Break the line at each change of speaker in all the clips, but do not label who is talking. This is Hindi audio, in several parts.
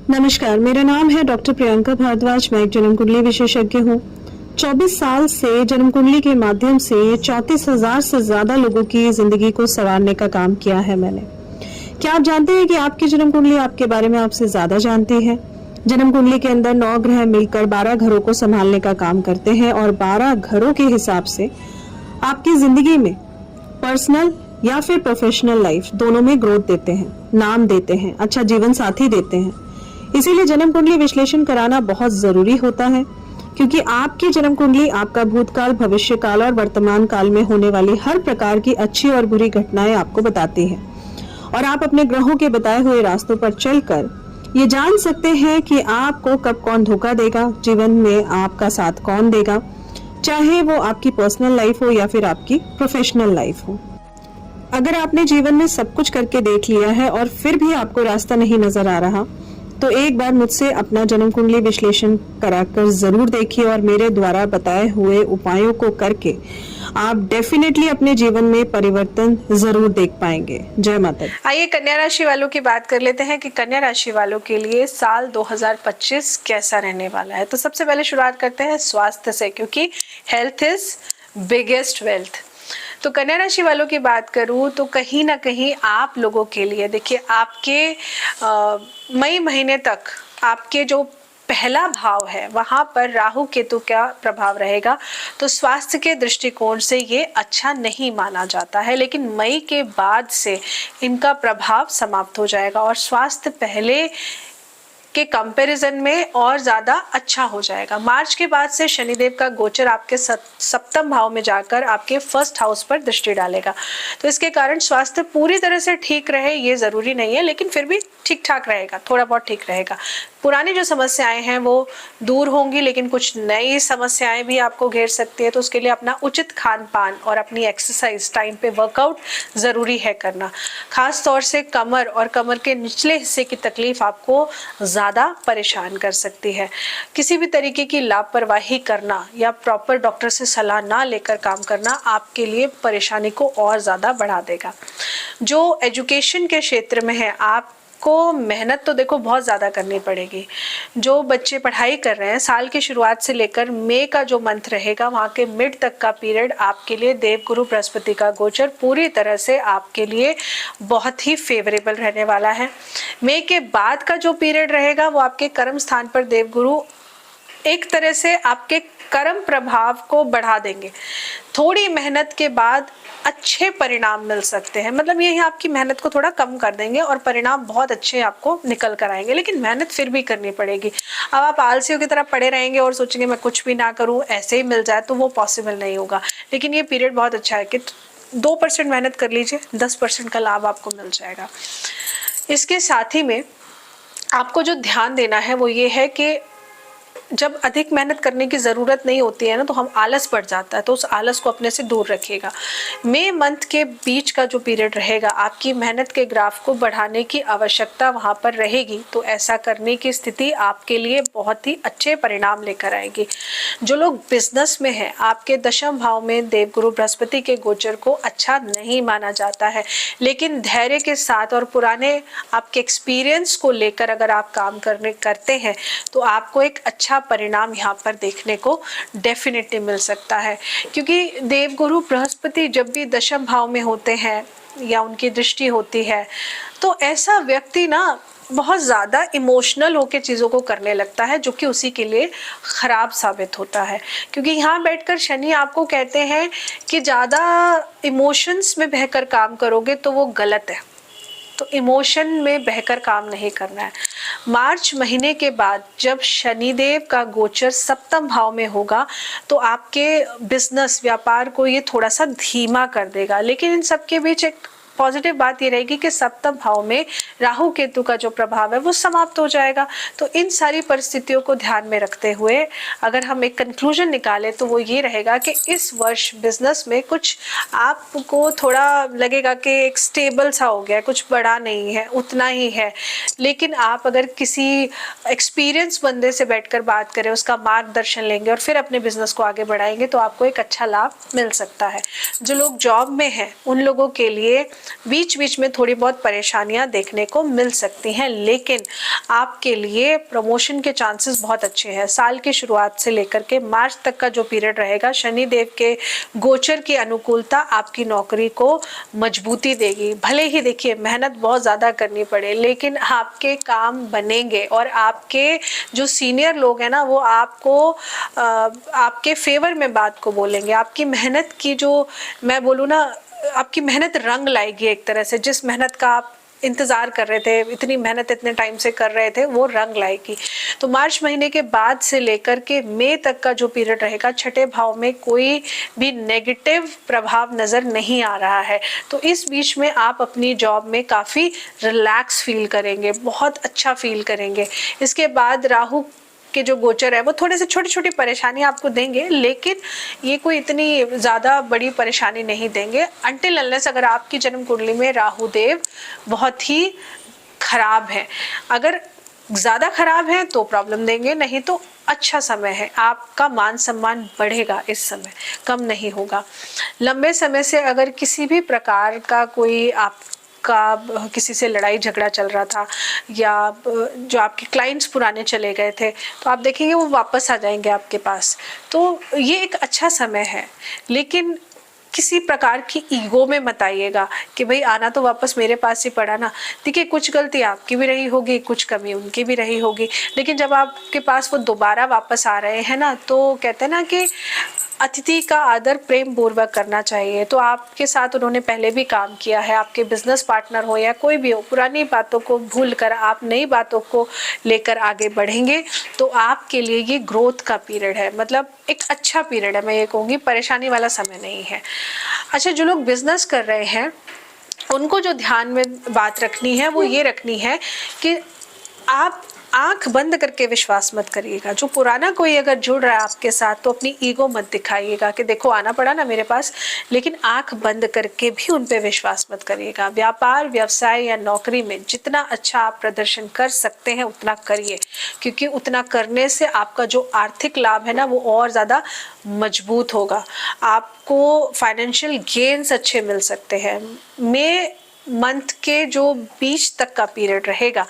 नमस्कार, मेरा नाम है डॉक्टर प्रियंका भारद्वाज। मैं एक जन्म कुंडली विशेषज्ञ हूँ। 24 साल से जन्म कुंडली के माध्यम से 34,000 से ज्यादा लोगों की जिंदगी को संवारने का काम किया है मैंने। क्या आप जानते हैं कि आपकी जन्म कुंडली आपके बारे में आपसे ज्यादा जानती है? जन्म कुंडली के अंदर 9 ग्रह मिलकर 12 घरों को संभालने का काम करते हैं और 12 घरों के हिसाब से आपकी जिंदगी में पर्सनल या फिर प्रोफेशनल लाइफ दोनों में ग्रोथ देते हैं, नाम देते हैं, अच्छा जीवन साथी देते हैं। इसीलिए जन्म कुंडली विश्लेषण कराना बहुत जरूरी होता है, क्योंकि आपकी जन्म कुंडली आपका भूतकाल, भविष्य काल और वर्तमान काल में होने वाली हर प्रकार की अच्छी और बुरी घटनाएं आपको बताती है। और आप अपने ग्रहों के बताए हुए रास्तों पर चलकर ये जान सकते हैं कि आपको कब कौन धोखा देगा, जीवन में आपका साथ कौन देगा, चाहे वो आपकी पर्सनल लाइफ हो या फिर आपकी प्रोफेशनल लाइफ हो। अगर आपने जीवन में सब कुछ करके देख लिया है और फिर भी आपको रास्ता नहीं नजर आ रहा, तो एक बार मुझसे अपना जन्म कुंडली विश्लेषण कराकर जरूर देखिए और मेरे द्वारा बताए हुए उपायों को करके आप डेफिनेटली अपने जीवन में परिवर्तन जरूर देख पाएंगे। जय माता दी।
आइए कन्या राशि वालों की बात कर लेते हैं कि कन्या राशि वालों के लिए साल 2025 कैसा रहने वाला है। तो सबसे पहले शुरुआत करते हैं स्वास्थ्य से, क्योंकि हेल्थ इज बिगेस्ट वेल्थ। तो कन्या राशि वालों की बात करूं तो कहीं ना कहीं आप लोगों के लिए देखिए, आपके मई महीने तक आपके जो पहला भाव है वहां पर राहु केतु का प्रभाव रहेगा। तो स्वास्थ्य के दृष्टिकोण से ये अच्छा नहीं माना जाता है, लेकिन मई के बाद से इनका प्रभाव समाप्त हो जाएगा और स्वास्थ्य पहले के कंपैरिजन में और ज्यादा अच्छा हो जाएगा। मार्च के बाद से शनिदेव का गोचर आपके सप्तम भाव में जाकर आपके फर्स्ट हाउस पर दृष्टि डालेगा। तो इसके कारण स्वास्थ्य पूरी तरह से ठीक रहे ये जरूरी नहीं है, लेकिन फिर भी ठीक ठाक रहेगा, थोड़ा बहुत ठीक रहेगा। पुरानी जो समस्याएं हैं वो दूर होंगी, लेकिन कुछ नई समस्याएं भी आपको घेर सकती है। तो उसके लिए अपना उचित खान पान और अपनी एक्सरसाइज, टाइम पे वर्कआउट जरूरी है करना। खास तौर से कमर और कमर के निचले हिस्से की तकलीफ आपको ज्यादा परेशान कर सकती है। किसी भी तरीके की लापरवाही करना या प्रॉपर डॉक्टर से सलाह ना लेकर काम करना आपके लिए परेशानी को और ज्यादा बढ़ा देगा। जो एजुकेशन के क्षेत्र में है, आप को मेहनत तो देखो बहुत ज़्यादा करनी पड़ेगी। जो बच्चे पढ़ाई कर रहे हैं, साल की शुरुआत से लेकर मई का जो मंथ रहेगा वहाँ के मिड तक का पीरियड आपके लिए देवगुरु बृहस्पति का गोचर पूरी तरह से आपके लिए बहुत ही फेवरेबल रहने वाला है। मई के बाद का जो पीरियड रहेगा वो आपके कर्म स्थान पर देवगुरु एक तरह से आपके कर्म प्रभाव को बढ़ा देंगे। थोड़ी मेहनत के बाद अच्छे परिणाम मिल सकते हैं, मतलब ये आपकी मेहनत को थोड़ा कम कर देंगे और परिणाम बहुत अच्छे आपको निकल कर आएंगे, लेकिन मेहनत फिर भी करनी पड़ेगी। अब आप आलसियों की तरह पड़े रहेंगे और सोचेंगे मैं कुछ भी ना करूं, ऐसे ही मिल जाए, तो वो पॉसिबल नहीं होगा। लेकिन ये पीरियड बहुत अच्छा है कि 2% मेहनत कर लीजिए, 10% का लाभ आपको मिल जाएगा। इसके साथ ही में आपको जो ध्यान देना है वो ये है कि जब अधिक मेहनत करने की ज़रूरत नहीं होती है ना, तो हम आलस बढ़ जाता है, तो उस आलस को अपने से दूर रखिएगा। मई मंथ के बीच का जो पीरियड रहेगा, आपकी मेहनत के ग्राफ को बढ़ाने की आवश्यकता वहाँ पर रहेगी। तो ऐसा करने की स्थिति आपके लिए बहुत ही अच्छे परिणाम लेकर आएगी। जो लोग बिजनेस में हैं, आपके दशम भाव में देवगुरु बृहस्पति के गोचर को अच्छा नहीं माना जाता है, लेकिन धैर्य के साथ और पुराने आपके एक्सपीरियंस को लेकर अगर आप काम करते हैं तो आपको एक अच्छा परिणाम यहाँ पर देखने को डेफिनेटली मिल सकता है। क्योंकि देवगुरु बृहस्पति जब भी दशम भाव में होते हैं या उनकी दृष्टि होती है, तो ऐसा व्यक्ति ना बहुत ज़्यादा इमोशनल होकर चीज़ों को करने लगता है, जो कि उसी के लिए ख़राब साबित होता है। क्योंकि यहाँ बैठकर शनि आपको कहते हैं कि ज़्यादा इमोशंस में बहकर काम करोगे तो वो गलत है, तो इमोशन में बहकर काम नहीं करना है। मार्च महीने के बाद जब शनिदेव का गोचर सप्तम भाव में होगा तो आपके बिजनेस, व्यापार को ये थोड़ा सा धीमा कर देगा। लेकिन इन सब के बीच एक पॉजिटिव बात ये रहेगी कि सप्तम भाव में राहु केतु का जो प्रभाव है वो समाप्त हो जाएगा। तो इन सारी परिस्थितियों को ध्यान में रखते हुए अगर हम एक कंक्लूजन निकालें तो वो ये रहेगा कि इस वर्ष बिजनेस में कुछ आपको थोड़ा लगेगा कि एक स्टेबल सा हो गया, कुछ बड़ा नहीं है, उतना ही है। लेकिन आप अगर किसी एक्सपीरियंस बंदे से बैठकर बात करें, उसका मार्गदर्शन लेंगे और फिर अपने बिजनेस को आगे बढ़ाएंगे तो आपको एक अच्छा लाभ मिल सकता है। जो लोग जॉब में हैं उन लोगों के लिए बीच बीच में थोड़ी बहुत परेशानियां देखने को मिल सकती हैं, लेकिन आपके लिए प्रमोशन के चांसेस बहुत अच्छे हैं। साल की शुरुआत से लेकर के मार्च तक का जो पीरियड रहेगा, शनि देव के गोचर की अनुकूलता आपकी नौकरी को मजबूती देगी। भले ही देखिए मेहनत बहुत ज़्यादा करनी पड़े, लेकिन आपके काम बनेंगे और आपके जो सीनियर लोग हैं ना, वो आपको आपके फेवर में बात को बोलेंगे। आपकी मेहनत की जो मैं बोलूँ ना, आपकी मेहनत रंग लाएगी एक तरह से। जिस मेहनत का आप इंतज़ार कर रहे थे, इतनी मेहनत इतने टाइम से कर रहे थे, वो रंग लाएगी। तो मार्च महीने के बाद से लेकर के मई तक का जो पीरियड रहेगा, छठे भाव में कोई भी नेगेटिव प्रभाव नज़र नहीं आ रहा है। तो इस बीच में आप अपनी जॉब में काफ़ी रिलैक्स फील करेंगे, बहुत अच्छा फील करेंगे। इसके बाद राहु के जो गोचर है वो थोड़े से छोटी छोटी परेशानी आपको देंगे, लेकिन ये कोई इतनी ज़्यादा बड़ी परेशानी नहीं देंगे अनटिल अनलेस अगर आपकी जन्म कुंडली में राहु देव बहुत ही खराब है। अगर ज़्यादा खराब है तो प्रॉब्लम देंगे, नहीं तो अच्छा समय है। आपका मान सम्मान बढ़ेगा, इस समय कम नहीं होगा। लंबे समय से अगर किसी भी प्रकार का कोई आप का किसी से लड़ाई झगड़ा चल रहा था, या जो आपके क्लाइंट्स पुराने चले गए थे, तो आप देखेंगे वो वापस आ जाएंगे आपके पास। तो ये एक अच्छा समय है, लेकिन किसी प्रकार की ईगो में मत आइएगा कि भाई आना तो वापस मेरे पास ही पड़ा ना। देखिए कुछ गलती आपकी भी रही होगी, कुछ कमी उनकी भी रही होगी, लेकिन जब आपके पास वो दोबारा वापस आ रहे हैं ना, तो कहते हैं ना कि अतिथि का आदर प्रेम पूर्वक करना चाहिए। तो आपके साथ उन्होंने पहले भी काम किया है, आपके बिजनेस पार्टनर हो या कोई भी हो, पुरानी बातों को भूलकर आप नई बातों को लेकर आगे बढ़ेंगे, तो आपके लिए ये ग्रोथ का पीरियड है। मतलब एक अच्छा पीरियड है, मैं ये कहूँगी, परेशानी वाला समय नहीं है। अच्छा, जो लोग बिजनेस कर रहे हैं उनको जो ध्यान में बात रखनी है वो ये रखनी है कि आप आंख बंद करके विश्वास मत करिएगा। जो पुराना कोई अगर जुड़ रहा है आपके साथ, तो अपनी ईगो मत दिखाइएगा कि देखो आना पड़ा ना मेरे पास, लेकिन आंख बंद करके भी उन पे विश्वास मत करिएगा। व्यापार, व्यवसाय या नौकरी में जितना अच्छा आप प्रदर्शन कर सकते हैं उतना करिए, क्योंकि उतना करने से आपका जो आर्थिक लाभ है ना, वो और ज़्यादा मजबूत होगा। आपको फाइनेंशियल गेन्स अच्छे मिल सकते हैं। मई मंथ के जो बीच तक का पीरियड रहेगा,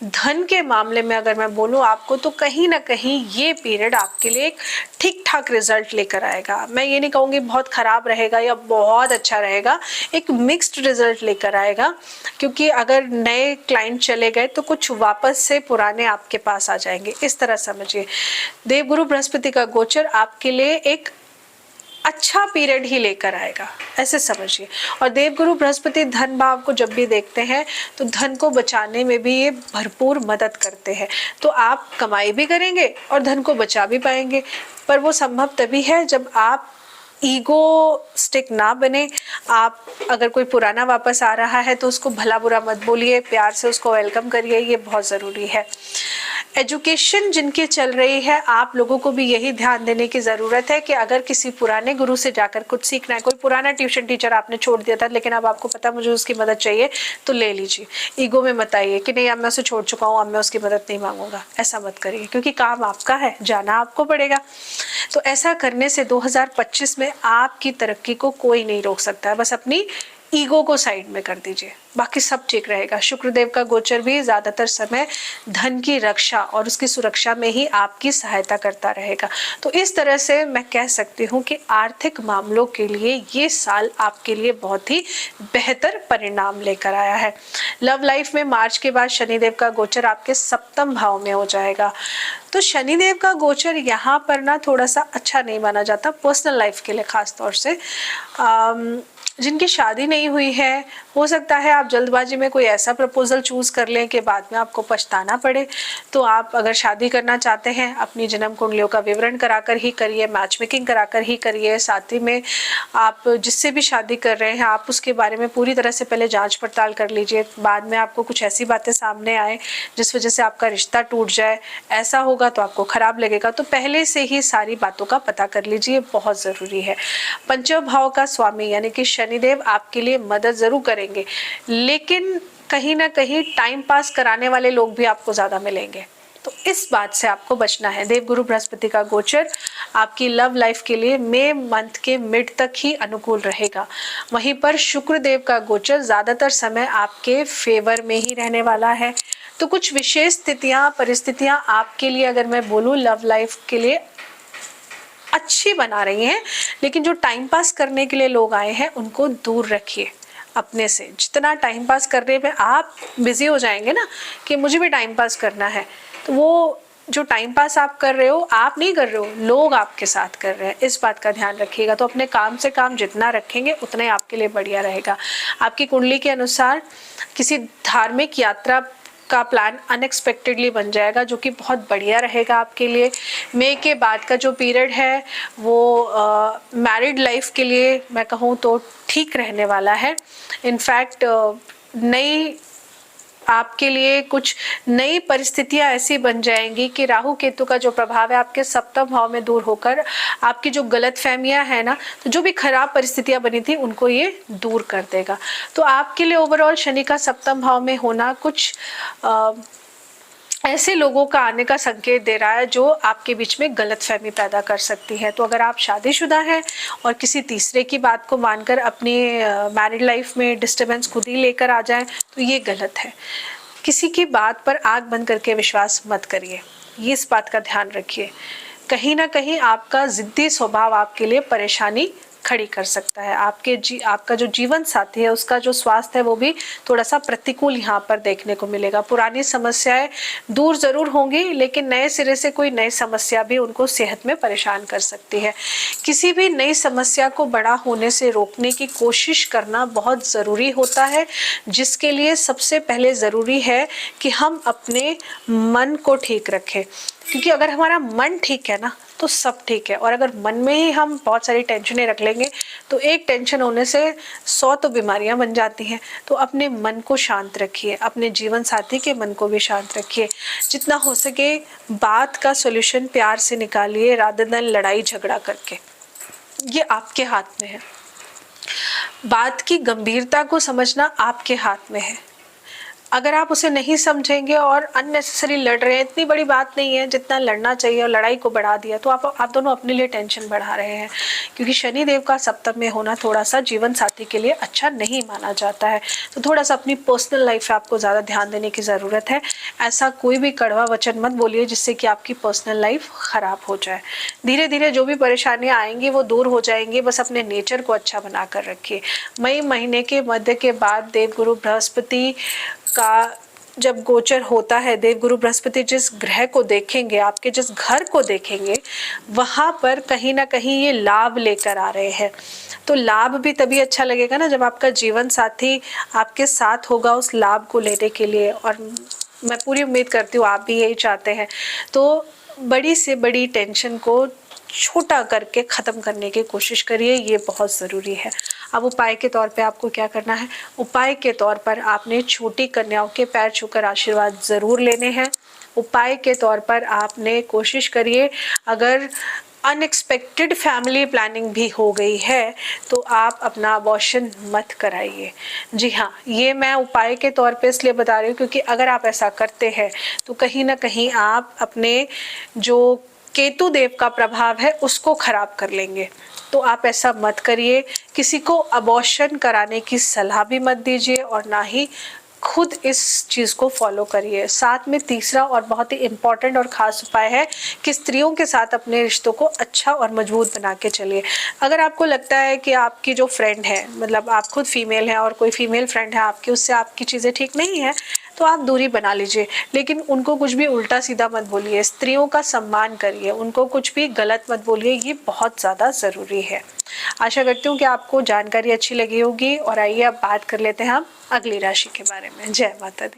धन के मामले में अगर मैं बोलूँ आपको, तो कहीं ना कहीं ये पीरियड आपके लिए एक ठीक ठाक रिजल्ट लेकर आएगा। मैं ये नहीं कहूँगी बहुत ख़राब रहेगा या बहुत अच्छा रहेगा, एक मिक्स्ड रिजल्ट लेकर आएगा। क्योंकि अगर नए क्लाइंट चले गए तो कुछ वापस से पुराने आपके पास आ जाएंगे, इस तरह समझिए। देवगुरु बृहस्पति का गोचर आपके लिए एक अच्छा पीरियड ही लेकर आएगा, ऐसे समझिए। और देवगुरु बृहस्पति धन भाव को जब भी देखते हैं तो धन को बचाने में भी ये भरपूर मदद करते हैं। तो आप कमाई भी करेंगे और धन को बचा भी पाएंगे, पर वो संभव तभी है जब आप ईगो स्टिक ना बने। आप अगर कोई पुराना वापस आ रहा है तो उसको भला बुरा मत बोलिए, प्यार से उसको वेलकम करिए, ये बहुत ज़रूरी है। एजुकेशन जिनकी चल रही है, आप लोगों को भी यही ध्यान देने की ज़रूरत है कि अगर किसी पुराने गुरु से जाकर कुछ सीखना है, कोई पुराना ट्यूशन टीचर आपने छोड़ दिया था लेकिन अब आपको पता मुझे उसकी मदद चाहिए, तो ले लीजिए। ईगो में मत आइए कि नहीं अब मैं उसे छोड़ चुका हूँ, अब मैं उसकी मदद नहीं मांगूंगा, ऐसा मत करिए, क्योंकि काम आपका है, जाना आपको पड़ेगा। तो ऐसा करने से 2025 में आपकी तरक्की को कोई नहीं रोक सकता है। बस अपनी ईगो को साइड में कर दीजिए, बाकी सब ठीक रहेगा। शुक्रदेव का गोचर भी ज्यादातर समय धन की रक्षा और उसकी सुरक्षा में ही आपकी सहायता करता रहेगा। तो इस तरह से मैं कह सकती हूँ कि आर्थिक मामलों के लिए ये साल आपके लिए बहुत ही बेहतर परिणाम लेकर आया है। लव लाइफ में मार्च के बाद शनिदेव का गोचर आपके सप्तम भाव में हो जाएगा। तो शनिदेव का गोचर यहाँ पर ना थोड़ा सा अच्छा नहीं माना जाता पर्सनल लाइफ के लिए, खास तौर से जिनकी शादी नहीं हुई है, हो सकता है आप जल्दबाजी में कोई ऐसा प्रपोजल चूज कर लें कि बाद में आपको पछताना पड़े। तो आप अगर शादी करना चाहते हैं, अपनी जन्म कुंडलियों का विवरण कराकर ही करिए, मैच मेकिंग कराकर ही करिए। साथ ही में आप जिससे भी शादी कर रहे हैं, आप उसके बारे में पूरी तरह से पहले जांच पड़ताल कर लीजिए। बाद में आपको कुछ ऐसी बातें सामने आए जिस वजह से आपका रिश्ता टूट जाए, ऐसा होगा तो आपको खराब लगेगा। तो पहले से ही सारी बातों का पता कर लीजिए, बहुत ज़रूरी है। पंचम भाव का स्वामी यानी कि शनिदेव आपके लिए मदद जरूर करेंगे, लेकिन कहीं ना कहीं टाइम पास कराने वाले लोग भी आपको ज्यादा मिलेंगे। तो इस बात से आपको बचना है। देवगुरु बृहस्पति का गोचर आपकी लव लाइफ के लिए मई मंथ के मिड तक ही अनुकूल रहेगा। वहीं पर शुक्र देव का गोचर ज़्यादातर समय आपके फेवर में ही रहने वाला है। तो कुछ विशेष स्थितियाँ परिस्थितियाँ आपके लिए अगर मैं बोलूँ लव लाइफ के लिए अच्छी बना रही हैं, लेकिन जो टाइम पास करने के लिए लोग आए हैं उनको दूर रखिए अपने से। जितना टाइम पास करने में आप बिजी हो जाएंगे ना कि मुझे भी टाइम पास करना है, तो वो जो टाइम पास आप कर रहे हो आप नहीं कर रहे हो, लोग आपके साथ कर रहे हैं। इस बात का ध्यान रखिएगा। तो अपने काम से काम जितना रखेंगे उतना ही आपके लिए बढ़िया रहेगा। आपकी कुंडली के अनुसार किसी धार्मिक यात्रा का प्लान अनएक्सपेक्टेडली बन जाएगा, जो कि बहुत बढ़िया रहेगा आपके लिए। मई के बाद का जो पीरियड है वो मैरिड लाइफ के लिए मैं कहूँ तो ठीक रहने वाला है। इनफैक्ट नई आपके लिए कुछ नई परिस्थितियां ऐसी बन जाएंगी कि राहु केतु का जो प्रभाव है आपके सप्तम भाव में दूर होकर आपकी जो गलतफहमियां हैं ना, तो जो भी खराब परिस्थितियां बनी थी उनको ये दूर कर देगा। तो आपके लिए ओवरऑल शनि का सप्तम भाव में होना कुछ ऐसे लोगों का आने का संकेत दे रहा है जो आपके बीच में गलतफहमी पैदा कर सकती है। तो अगर आप शादीशुदा हैं और किसी तीसरे की बात को मानकर अपनी मैरिड लाइफ में डिस्टर्बेंस खुद ही लेकर आ जाएं तो ये गलत है। किसी की बात पर आंख बंद करके विश्वास मत करिए, ये इस बात का ध्यान रखिए। कहीं ना कहीं आपका जिद्दी स्वभाव आपके लिए परेशानी खड़ी कर सकता है। आपका जो जीवन साथी है उसका जो स्वास्थ्य है वो भी थोड़ा सा प्रतिकूल यहाँ पर देखने को मिलेगा। पुरानी समस्याएं दूर जरूर होंगी, लेकिन नए सिरे से कोई नई समस्या भी उनको सेहत में परेशान कर सकती है। किसी भी नई समस्या को बड़ा होने से रोकने की कोशिश करना बहुत ज़रूरी होता है, जिसके लिए सबसे पहले ज़रूरी है कि हम अपने मन को ठीक रखें। क्योंकि अगर हमारा मन ठीक है ना तो सब ठीक है, और अगर मन में ही हम बहुत सारी टेंशनें रख लेंगे तो एक टेंशन होने से 100 तो बीमारियां बन जाती हैं। तो अपने मन को शांत रखिए, अपने जीवन साथी के मन को भी शांत रखिए। जितना हो सके बात का सॉल्यूशन प्यार से निकालिए रादर देन लड़ाई झगड़ा करके। ये आपके हाथ में है। बात की गंभीरता को समझना आपके हाथ में है। अगर आप उसे नहीं समझेंगे और अननेसेसरी लड़ रहे हैं, इतनी बड़ी बात नहीं है जितना लड़ना चाहिए, और लड़ाई को बढ़ा दिया तो आप दोनों अपने लिए टेंशन बढ़ा रहे हैं। क्योंकि शनि देव का सप्तम में होना थोड़ा सा जीवन साथी के लिए अच्छा नहीं माना जाता है। तो थोड़ा सा अपनी पर्सनल लाइफ पे आपको ज़्यादा ध्यान देने की ज़रूरत है। ऐसा कोई भी कड़वा वचन मत बोलिए जिससे कि आपकी पर्सनल लाइफ ख़राब हो जाए। धीरे धीरे जो भी परेशानियाँ आएंगी वो दूर हो जाएंगी। बस अपने नेचर को अच्छा बना कर रखिए। मई महीने के मध्य के बाद देवगुरु बृहस्पति का जब गोचर होता है, देवगुरु बृहस्पति जिस ग्रह को देखेंगे, आपके जिस घर को देखेंगे, वहां पर कहीं ना कहीं ये लाभ लेकर आ रहे हैं। तो लाभ भी तभी अच्छा लगेगा ना जब आपका जीवन साथी आपके साथ होगा उस लाभ को लेने के लिए। और मैं पूरी उम्मीद करती हूँ आप भी यही चाहते हैं। तो बड़ी से बड़ी टेंशन को छोटा करके ख़त्म करने की कोशिश करिए, ये बहुत ज़रूरी है। अब उपाय के तौर पे आपको क्या करना है? उपाय के तौर पर आपने छोटी कन्याओं के पैर छूकर आशीर्वाद ज़रूर लेने हैं। उपाय के तौर पर आपने कोशिश करिए, अगर अनएक्सपेक्टेड फैमिली प्लानिंग भी हो गई है तो आप अपना अबॉर्शन मत कराइए। जी हाँ, ये मैं उपाय के तौर पे इसलिए बता रही हूँ क्योंकि अगर आप ऐसा करते हैं तो कहीं ना कहीं आप अपने जो केतु देव का प्रभाव है उसको खराब कर लेंगे। तो आप ऐसा मत करिए। किसी को अबॉर्शन कराने की सलाह भी मत दीजिए और ना ही खुद इस चीज़ को फॉलो करिए। साथ में तीसरा और बहुत ही इम्पॉर्टेंट और ख़ास उपाय है कि स्त्रियों के साथ अपने रिश्तों को अच्छा और मजबूत बना के चलिए। अगर आपको लगता है कि आपकी जो फ्रेंड है, मतलब आप खुद फीमेल हैं और कोई फीमेल फ्रेंड है आपकी, उससे आपकी चीज़ें ठीक नहीं है तो आप दूरी बना लीजिए, लेकिन उनको कुछ भी उल्टा सीधा मत बोलिए। स्त्रियों का सम्मान करिए, उनको कुछ भी गलत मत बोलिए, ये बहुत ज़्यादा ज़रूरी है। आशा करती हूँ कि आपको जानकारी अच्छी लगी होगी। और आइए अब बात कर लेते हैं हम अगली राशि के बारे में। जय माता दी।